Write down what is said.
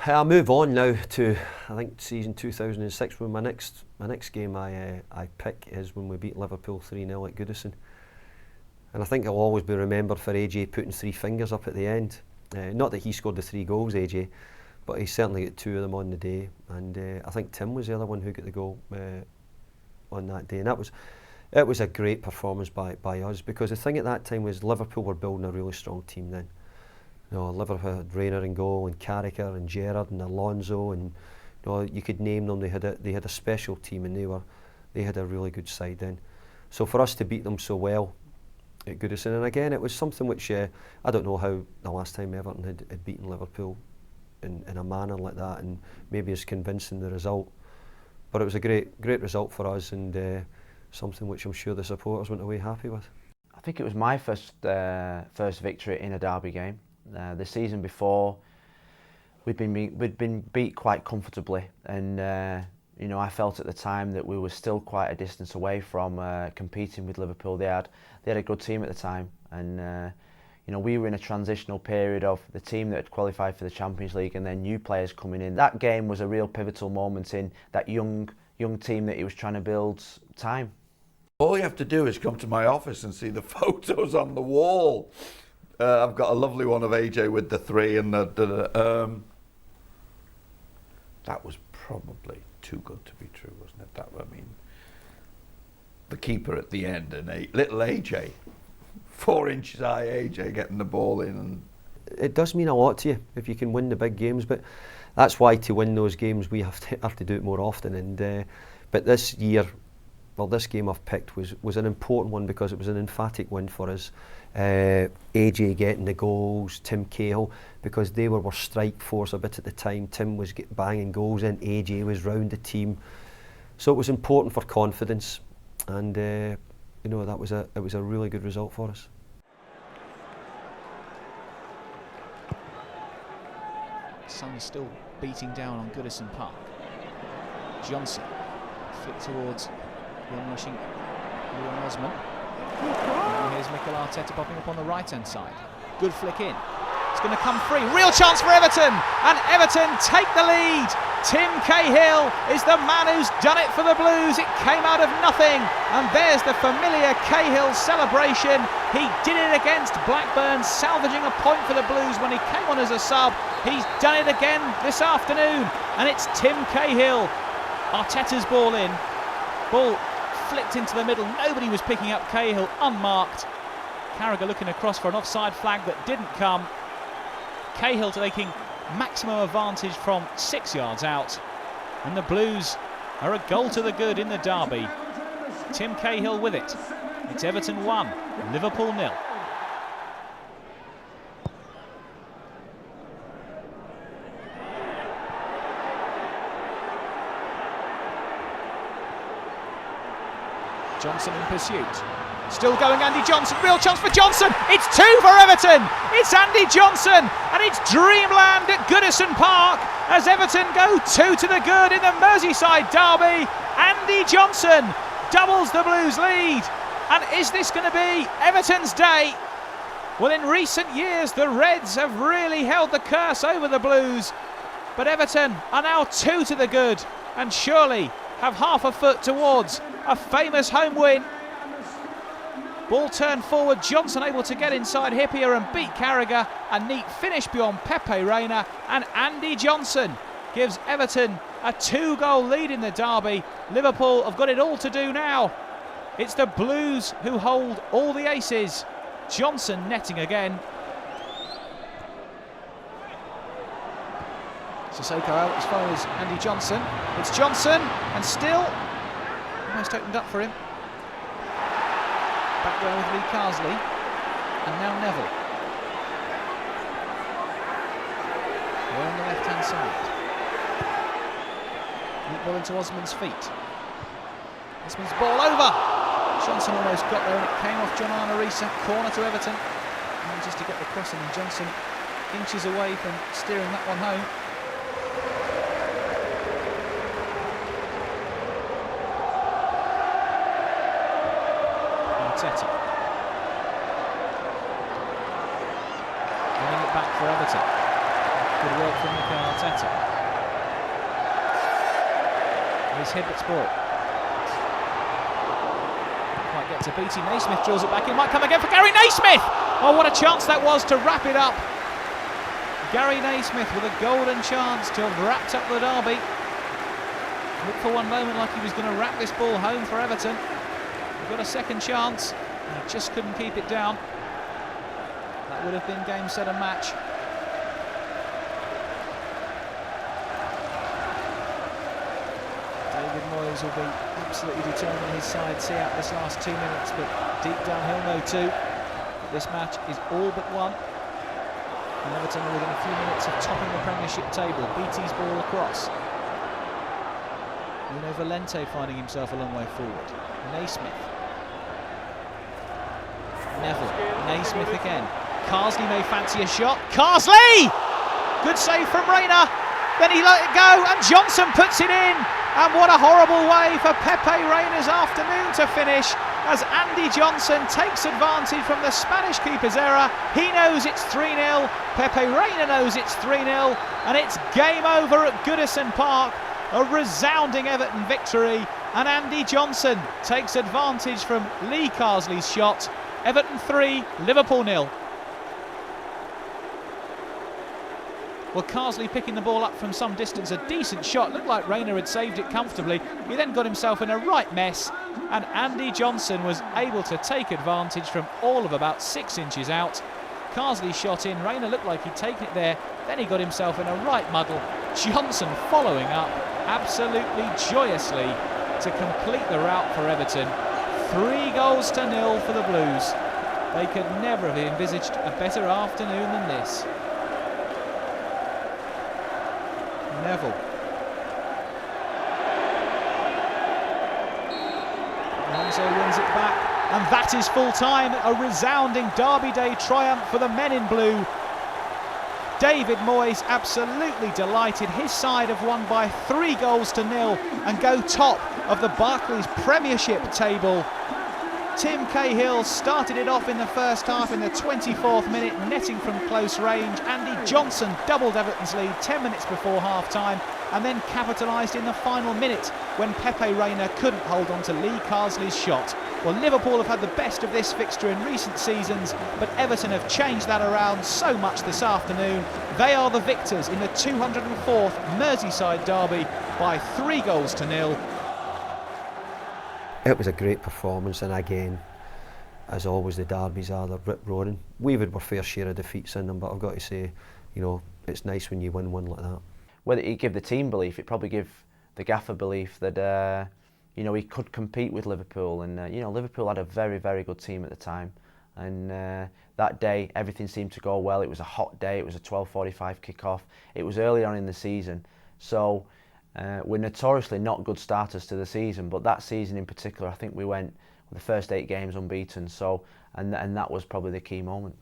I move on now to, I think, season 2006, when my next game I pick is when we beat Liverpool 3-0 at Goodison. And I think I'll always be remembered for AJ putting 3 fingers up at the end. Not that he scored the 3 goals, AJ, but he certainly got 2 of them on the day. And I think Tim was the other one who got the goal on that day. And it was a great performance by us, because the thing at that time was Liverpool were building a really strong team then. You know, Liverpool had Rayner in goal, and Carragher and Gerrard and Alonso, and you could name them. They had a special team, and they had a really good side then. So for us to beat them so well at Goodison, and again it was something which I don't know how the last time Everton had beaten Liverpool in a manner like that, and maybe as convincing the result. But it was a great result for us, and something which I'm sure the supporters went away happy with. I think it was my first victory in a derby game. The season before, we'd been beat quite comfortably, and I felt at the time that we were still quite a distance away from competing with Liverpool. They had a good team at the time, and we were in a transitional period of the team that had qualified for the Champions League, and then new players coming in. That game was a real pivotal moment in that young team that he was trying to build time. All you have to do is come to my office and see the photos on the wall. I've got a lovely one of AJ with the 3 and that was probably too good to be true, wasn't it? The keeper at the end and little AJ, 4 inches high AJ getting the ball in. And it does mean a lot to you if you can win the big games, but that's why to win those games we have to do it more often. And but this year, this game I've picked was an important one, because it was an emphatic win for us. AJ getting the goals, Tim Cahill, because they were strike force a bit at the time. Tim was banging goals in, AJ was round the team, so it was important for confidence, and it was a really good result for us. Sun's still beating down on Goodison Park. Johnson flick towards the onrushing Leon Osman. And here's Mikel Arteta popping up on the right-hand side. Good flick in. It's going to come free. Real chance for Everton, and Everton take the lead. Tim Cahill is the man who's done it for the Blues. It came out of nothing, and there's the familiar Cahill celebration. He did it against Blackburn, salvaging a point for the Blues when he came on as a sub. He's done it again this afternoon, and it's Tim Cahill. Arteta's ball in. Ball flicked into the middle. Nobody was picking up Cahill, unmarked. Carragher looking across for an offside flag that didn't come. Cahill taking maximum advantage from 6 yards out, and the Blues are a goal to the good in the derby. Tim Cahill with it. It's Everton 1, Liverpool 0. Johnson in pursuit. Still going, Andy Johnson. Real chance for Johnson. It's 2 for Everton. It's Andy Johnson, and it's dreamland at Goodison Park as Everton go 2 to the good in the Merseyside derby. Andy Johnson doubles the Blues lead. And is this going to be Everton's day? Well, in recent years, the Reds have really held the curse over the Blues. But Everton are now 2 to the good, and surely have half a foot towards a famous home win. Ball turned forward, Johnson able to get inside Hippier and beat Carragher. A neat finish beyond Pepe Reina, and Andy Johnson gives Everton a 2-goal lead in the derby. Liverpool have got it all to do now. It's the Blues who hold all the aces. Johnson netting again. Sissoko out as far as Andy Johnson. It's Johnson, and still almost opened up for him. Back there with Lee Carsley, and now Neville. We're on the left-hand side. Deep ball into Osman's feet. Osman's ball over. Johnson almost got there, and it came off John Arnorisa. Corner to Everton. Manages to get the crossing, and Johnson inches away from steering that one home. Arteta. Winning it back for Everton. Good work from Mikel Arteta. Here's Hibbert's ball. Can't get to Beattie. Naismith drills it back in. Might come again for Gary Naismith! Oh, what a chance that was to wrap it up. Gary Naismith with a golden chance to have wrapped up the derby. Looked for one moment like he was going to wrap this ball home for Everton. He got a second chance and he just couldn't keep it down. That would have been game, set and match. David Moyes will be absolutely determined his side see out this last 2 minutes, but deep down he'll know too that this match is all but won. And Everton are within a few minutes of topping the Premiership table. Beattie's ball across. Bruno Valente finding himself a long way forward. Naismith. Neville. Naismith again. Carsley may fancy a shot. Carsley! Good save from Reina. Then he let it go and Johnson puts it in. And what a horrible way for Pepe Reina's afternoon to finish, as Andy Johnson takes advantage from the Spanish keeper's error. He knows it's 3-0, Pepe Reina knows it's 3-0, and it's game over at Goodison Park. A resounding Everton victory, and Andy Johnson takes advantage from Lee Carsley's shot. Everton 3, Liverpool 0. Well, Carsley picking the ball up from some distance, a decent shot. Looked like Reina had saved it comfortably. He then got himself in a right mess, and Andy Johnson was able to take advantage from all of about 6 inches out. Carsley shot in. Reina looked like he'd taken it there. Then he got himself in a right muddle. Johnson following up absolutely joyously to complete the rout for Everton. 3-0 for the Blues. They could never have envisaged a better afternoon than this. Neville. Alonso wins it back, and that is full time. A resounding Derby Day triumph for the men in blue. David Moyes absolutely delighted. His side have won by 3-0 and go top of the Barclays Premiership table. Tim Cahill started it off in the first half in the 24th minute, netting from close range. Andy Johnson doubled Everton's lead 10 minutes before half-time and then capitalised in the final minute when Pepe Reina couldn't hold on to Lee Carsley's shot. Well, Liverpool have had the best of this fixture in recent seasons, but Everton have changed that around so much this afternoon. They are the victors in the 204th Merseyside derby by 3-0. It was a great performance, and again, as always, the derbies are, they're rip-roaring. We've had our fair share of defeats in them, but I've got to say, you know, it's nice when you win one like that. Whether it give the team belief, it probably give the gaffer belief that you know, he could compete with Liverpool, and you know, Liverpool had a very, very good team at the time, and that day everything seemed to go well. It was a hot day. It was a 12:45 kick-off. It was early on in the season, so. We're notoriously not good starters to the season, but that season in particular, I think we went the first 8 games unbeaten. So, and that was probably the key moment.